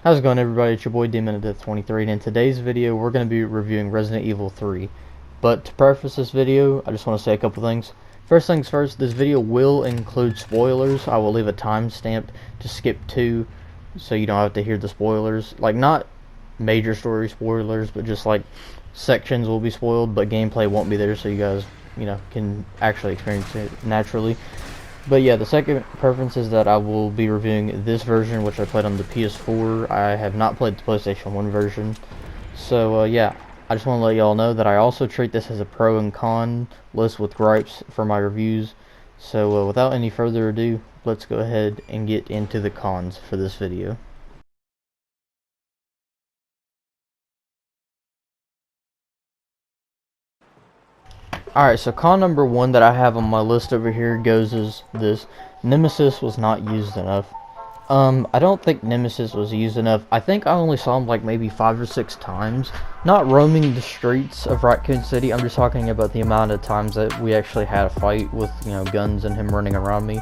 How's it going, everybody? It's your boy Demonadeth23, and in today's video we're going to be reviewing Resident Evil 3. But to preface this video, I just want to say a couple things. First things first, this video will include spoilers. I will leave a timestamp to skip to, so you don't have to hear the spoilers. Like, not major story spoilers, but just like sections will be spoiled, but gameplay won't be there, so you guys, can actually experience it naturally. But yeah, the second preference is that I will be reviewing this version, which I played on the PS4. I have not played the PlayStation 1 version. So yeah, I just want to let y'all know that I also treat this as a pro and con list with gripes for my reviews. So without any further ado, let's go ahead and get into the cons for this video. Alright, so con number one that I have on my list over here goes as this: Nemesis was not used enough. I don't think Nemesis was used enough. I think I only saw him like maybe 5 or 6 times. Not roaming the streets of Raccoon City, I'm just talking about the amount of times that we actually had a fight with, guns and him running around me.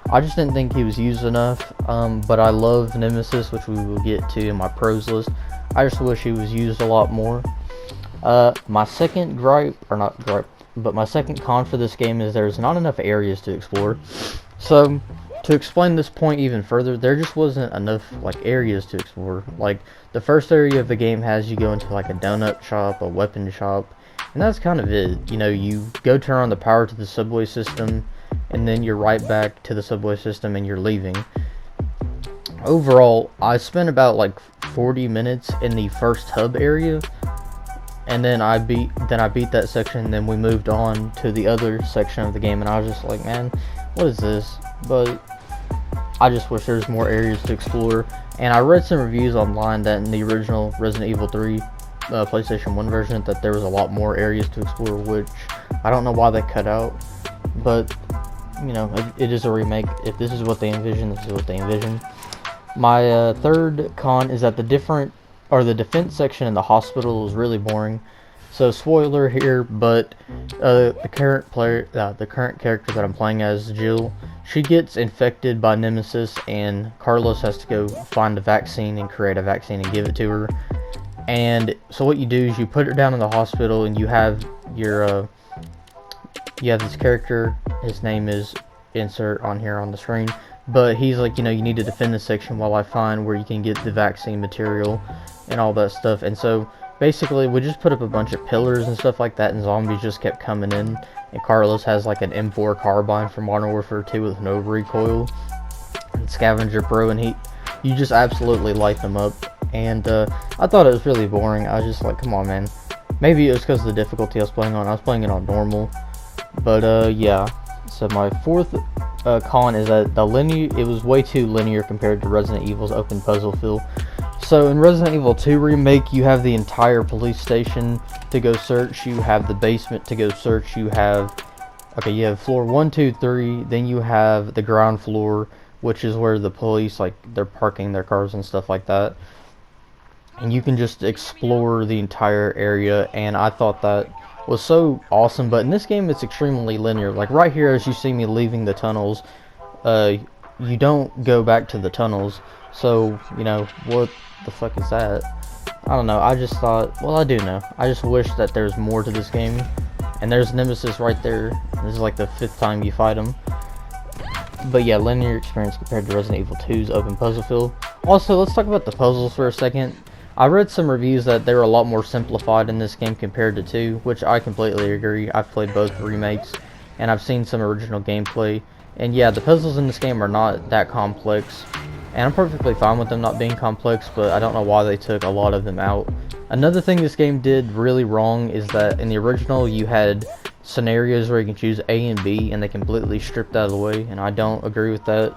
I just didn't think he was used enough, but I love Nemesis, which we will get to in my pros list. I just wish he was used a lot more. My second gripe, or not gripe, but my second con for this game is there's not enough areas to explore. So, to explain this point even further, there just wasn't enough areas to explore. Like, the first area of the game has you go into like a donut shop, a weapon shop, and that's kind of it. You go turn on the power to the subway system, and then you're right back to the subway system and you're leaving. Overall, I spent about like 40 minutes in the first hub area, and then I beat that section, and then we moved on to the other section of the game, and I was just like, man, what is this? But I just wish there was more areas to explore. And I read some reviews online that in the original Resident Evil 3 PlayStation 1 version that there was a lot more areas to explore, which I don't know why they cut out, but it is a remake. If this is what they envision, this is what they envision. My third con is that the defense section in the hospital is really boring. So spoiler here, but the current character that I'm playing as, Jill, she gets infected by Nemesis, and Carlos has to go find a vaccine and create a vaccine and give it to her. And so what you do is you put her down in the hospital, and you have your you have this character. His name is insert on here on the screen. But he's like, you need to defend this section while I find where you can get the vaccine material and all that stuff. And so basically we just put up a bunch of pillars and stuff like that, and zombies just kept coming in. And Carlos has like an M4 carbine from Modern Warfare 2 with no recoil, and Scavenger Pro, and you just absolutely light them up. And I thought it was really boring. I was just like, come on, man. Maybe it was because of the difficulty I was playing on. I was playing it on normal. But yeah. So my fourth con is that it was way too linear compared to Resident Evil's open puzzle feel. So in Resident Evil 2 Remake, you have the entire police station to go search, you have the basement to go search, you have floor 1, 2, 3, then you have the ground floor, which is where the police, they're parking their cars and stuff like that. And you can just explore the entire area, and I thought that was so awesome. But in this game, it's extremely linear. Like right here, as you see me leaving the tunnels, you don't go back to the tunnels. So, what the fuck is that? I don't know. I just thought, well, I do know. I just wish that there's more to this game. And there's Nemesis right there. This is like the 5th time you fight him. But yeah, linear experience compared to Resident Evil 2's open puzzle feel. Also, let's talk about the puzzles for a second. I read some reviews that they were a lot more simplified in this game compared to 2, which I completely agree. I've played both remakes, and I've seen some original gameplay. And yeah, the puzzles in this game are not that complex, and I'm perfectly fine with them not being complex, but I don't know why they took a lot of them out. Another thing this game did really wrong is that in the original you had scenarios where you can choose A and B, and they completely stripped that away, and I don't agree with that.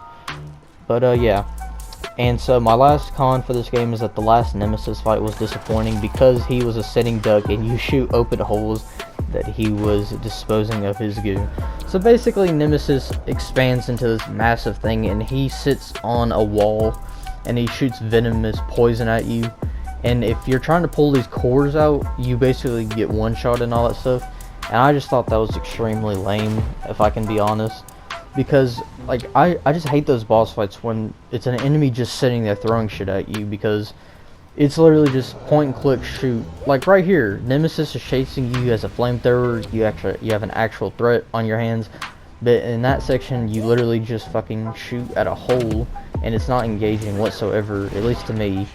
But yeah. And so my last con for this game is that the last Nemesis fight was disappointing because he was a sitting duck and you shoot open holes that he was disposing of his goo. So basically Nemesis expands into this massive thing, and he sits on a wall and he shoots venomous poison at you. And if you're trying to pull these cores out, you basically get one shot and all that stuff. And I just thought that was extremely lame, if I can be honest. because like I just hate those boss fights when it's an enemy just sitting there throwing shit at you, because it's literally just point and click shoot. Like right here, Nemesis is chasing you as a flamethrower. You have an actual threat on your hands. But in that section, you literally just fucking shoot at a hole, and it's not engaging whatsoever, at least to me.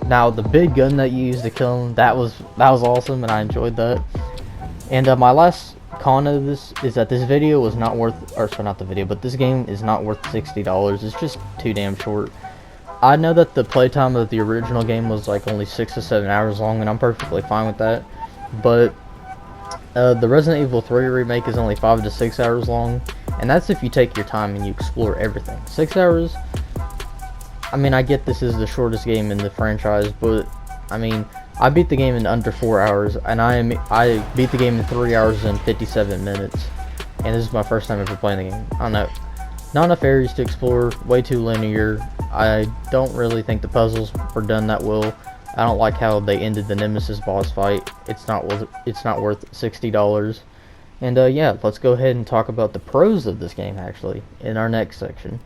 Now, the big gun that you used to kill him, that was awesome, and I enjoyed that. And my last con of this is that this video was not worth, or sorry, not the video, but this game is not worth $60. It's just too damn short. I know that the playtime of the original game was like only 6 to 7 hours long, and I'm perfectly fine with that. But the Resident Evil 3 remake is only 5 to 6 hours long, and that's if you take your time and you explore everything. 6 hours, I mean, I get this is the shortest game in the franchise, but I mean, I beat the game in under 4 hours, and I beat the game in 3 hours and 57 minutes, and this is my first time ever playing the game. I don't know, not enough areas to explore, way too linear. I don't really think the puzzles were done that well. I don't like how they ended the Nemesis boss fight. It's not worth $60. And yeah, let's go ahead and talk about the pros of this game actually in our next section.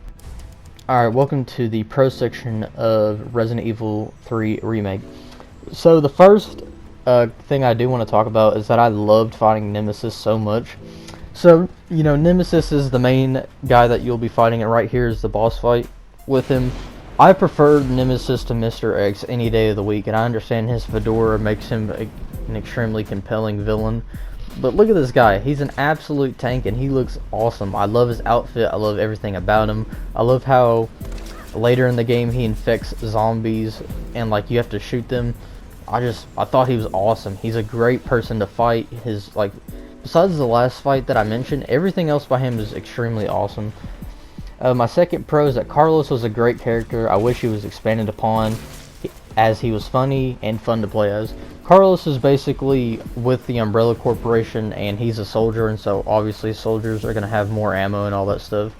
Alright, welcome to the pro section of Resident Evil 3 Remake. So the first thing I do want to talk about is that I loved fighting Nemesis so much. So, you know, Nemesis is the main guy that you'll be fighting, and right here is the boss fight with him. I prefer Nemesis to Mr. X any day of the week, and I understand his fedora makes him an extremely compelling villain. But look at this guy. He's an absolute tank, and he looks awesome. I love his outfit. I love everything about him. I love how later in the game he infects zombies, and like you have to shoot them. I thought he was awesome. He's a great person to fight. His, like, besides the last fight that I mentioned, everything else by him is extremely awesome. My second pro is that Carlos was a great character. I wish he was expanded upon, as he was funny and fun to play as. Carlos is basically with the Umbrella Corporation, and he's a soldier, and so obviously soldiers are going to have more ammo and all that stuff.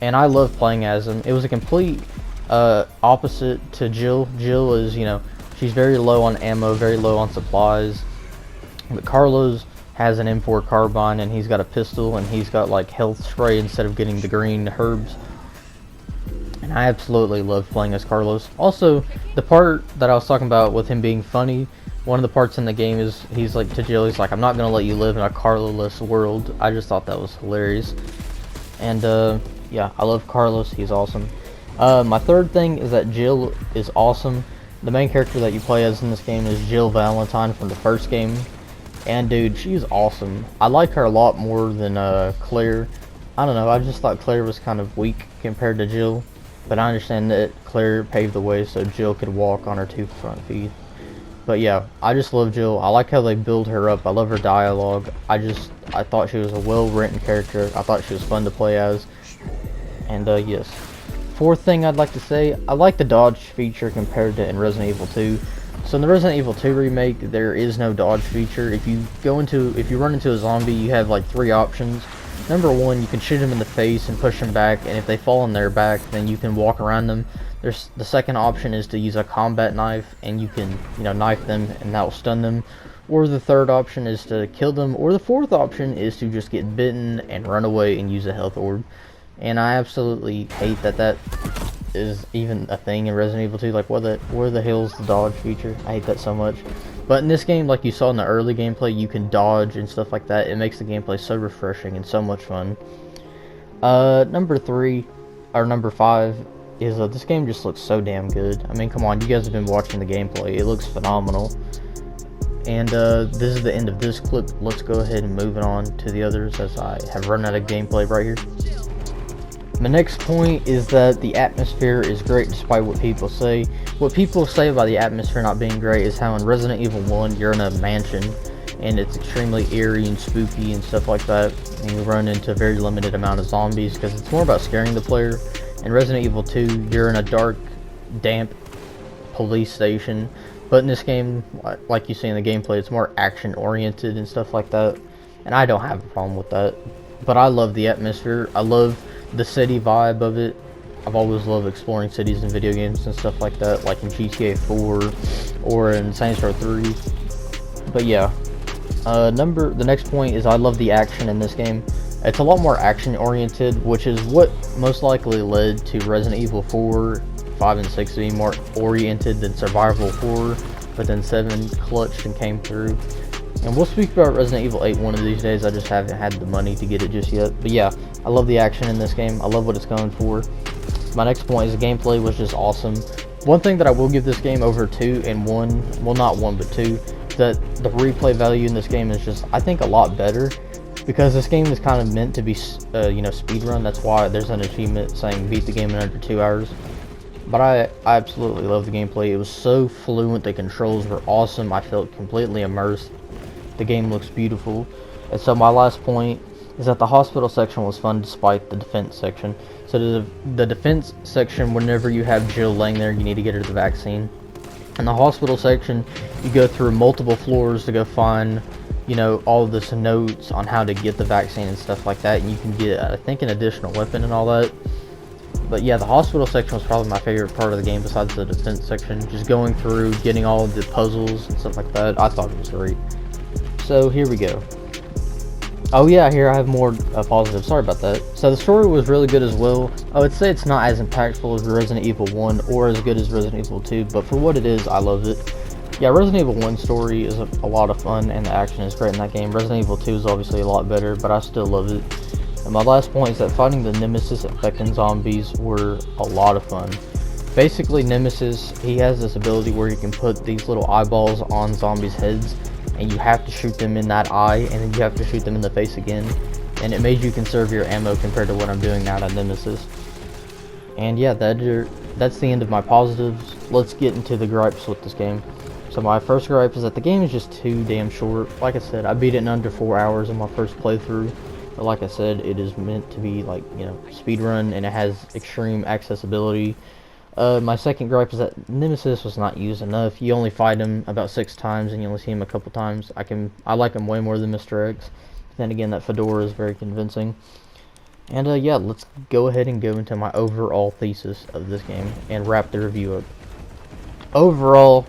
And I love playing as him. It was a complete opposite to Jill. Jill is, you know, she's very low on ammo, very low on supplies. But Carlos has an M4 carbine, and he's got a pistol, and he's got like health spray instead of getting the green herbs. And I absolutely love playing as Carlos. Also, the part that I was talking about with him being funny, one of the parts in the game is he's like to Jill, he's like, I'm not gonna let you live in a Carlo-less world. I just thought that was hilarious. And yeah, I love Carlos, he's awesome. My third thing is that Jill is awesome. The main character that you play as in this game is Jill Valentine from the first game. And dude, she's awesome. I like her a lot more than Claire. I don't know, I just thought Claire was kind of weak compared to Jill. But I understand that Claire paved the way so Jill could walk on her 2 front feet. But yeah, I just love Jill. I like how they build her up. I love her dialogue. I thought she was a well-written character. I thought she was fun to play as. And yes. Fourth thing I'd like to say, I like the dodge feature compared to in Resident Evil 2. So in the Resident Evil 2 remake, there is no dodge feature. If you run into a zombie, you have like 3 options. Number 1, you can shoot them in the face and push them back, and if they fall on their back, then you can walk around them. The second option is to use a combat knife, and you can, you know, knife them, and that will stun them. Or the third option is to kill them, or the fourth option is to just get bitten and run away and use a health orb. And I absolutely hate that is even a thing in Resident Evil 2. Like, where the hell's the dodge feature? I hate that so much. But in this game, like you saw in the early gameplay, you can dodge and stuff like that. It makes the gameplay so refreshing and so much fun. Number 5 is this game just looks so damn good. I mean, come on, you guys have been watching the gameplay. It looks phenomenal. And this is the end of this clip. Let's go ahead and move it on to the others, as I have run out of gameplay right here. My next point is that the atmosphere is great despite what people say. What people say about the atmosphere not being great is how in Resident Evil 1 you're in a mansion and it's extremely eerie and spooky and stuff like that, and you run into a very limited amount of zombies because it's more about scaring the player. In Resident Evil 2 you're in a dark, damp police station, but in this game, like you see in the gameplay, it's more action oriented and stuff like that, and I don't have a problem with that. But I love the atmosphere. I love the city vibe of it. I've always loved exploring cities in video games and stuff like that, like in GTA 4 or in Saints Row 3. But yeah, the next point is I love the action in this game. It's a lot more action oriented, which is what most likely led to Resident Evil 4, 5, and 6 being more oriented than survival horror, but then 7 clutched and came through. And we'll speak about Resident Evil 8 one of these days. I just haven't had the money to get it just yet. But yeah, I love the action in this game. I love what it's going for. My next point is the gameplay was just awesome. One thing that I will give this game over 2 and 1, well not 1 but 2, that the replay value in this game is just, I think, a lot better. Because this game is kind of meant to be, speedrun. That's why there's an achievement saying beat the game in under 2 hours. But I absolutely love the gameplay. It was so fluent. The controls were awesome. I felt completely immersed. The game looks beautiful. And so my last point is that the hospital section was fun despite the defense section. So the defense section, whenever you have Jill laying there, you need to get her the vaccine. In the hospital section, you go through multiple floors to go find, all of this notes on how to get the vaccine and stuff like that. And you can get, I think, an additional weapon and all that. But yeah, the hospital section was probably my favorite part of the game besides the defense section. Just going through, getting all of the puzzles and stuff like that. I thought it was great. So here we go. Oh yeah, here I have more positive. Sorry about that. So the story was really good as well. I would say it's not as impactful as Resident Evil 1 or as good as Resident Evil 2, but for what it is, I love it. Yeah, Resident Evil 1 story is a lot of fun and the action is great in that game. Resident Evil 2 is obviously a lot better, but I still love it. And my last point is that fighting the Nemesis infecting zombies were a lot of fun. Basically, Nemesis, he has this ability where he can put these little eyeballs on zombies' heads, and you have to shoot them in that eye, and then you have to shoot them in the face again. And it made you conserve your ammo compared to what I'm doing now to Nemesis. And yeah, that's the end of my positives. Let's get into the gripes with this game. So my first gripe is that the game is just too damn short. Like I said, I beat it in under 4 hours in my first playthrough. But like I said, it is meant to be like, speedrun, and it has extreme accessibility. My second gripe is that Nemesis was not used enough. You only fight him about 6 times, and you only see him a couple times. I like him way more than Mr. X. Then again, that fedora is very convincing. And yeah, let's go ahead and go into my overall thesis of this game and wrap the review up. Overall,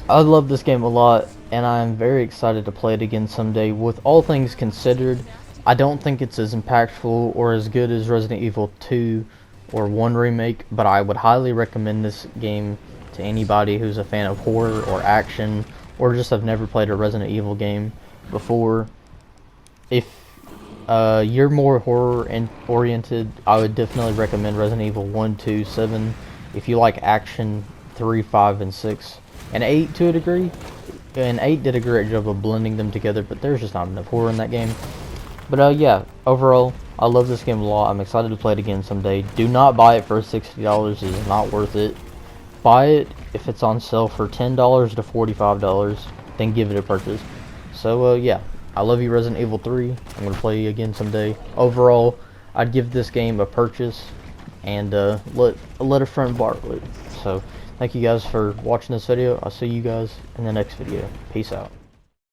I love this game a lot, and I'm very excited to play it again someday. With all things considered, I don't think it's as impactful or as good as Resident Evil 2 or 1 Remake, but I would highly recommend this game to anybody who's a fan of horror or action, or just have never played a Resident Evil game before. If you're more horror oriented, I would definitely recommend Resident Evil 1, 2, 7. If you like action, 3, 5, and 6. And 8 to a degree. And 8 did a great job of blending them together, but there's just not enough horror in that game. But yeah, overall, I love this game a lot. I'm excited to play it again someday. Do not buy it for $60. It is not worth it. Buy it if it's on sale for $10 to $45. Then give it a purchase. So yeah, I love you, Resident Evil 3. I'm going to play you again someday. Overall, I'd give this game a purchase. And let a friend borrow it. So thank you guys for watching this video. I'll see you guys in the next video. Peace out.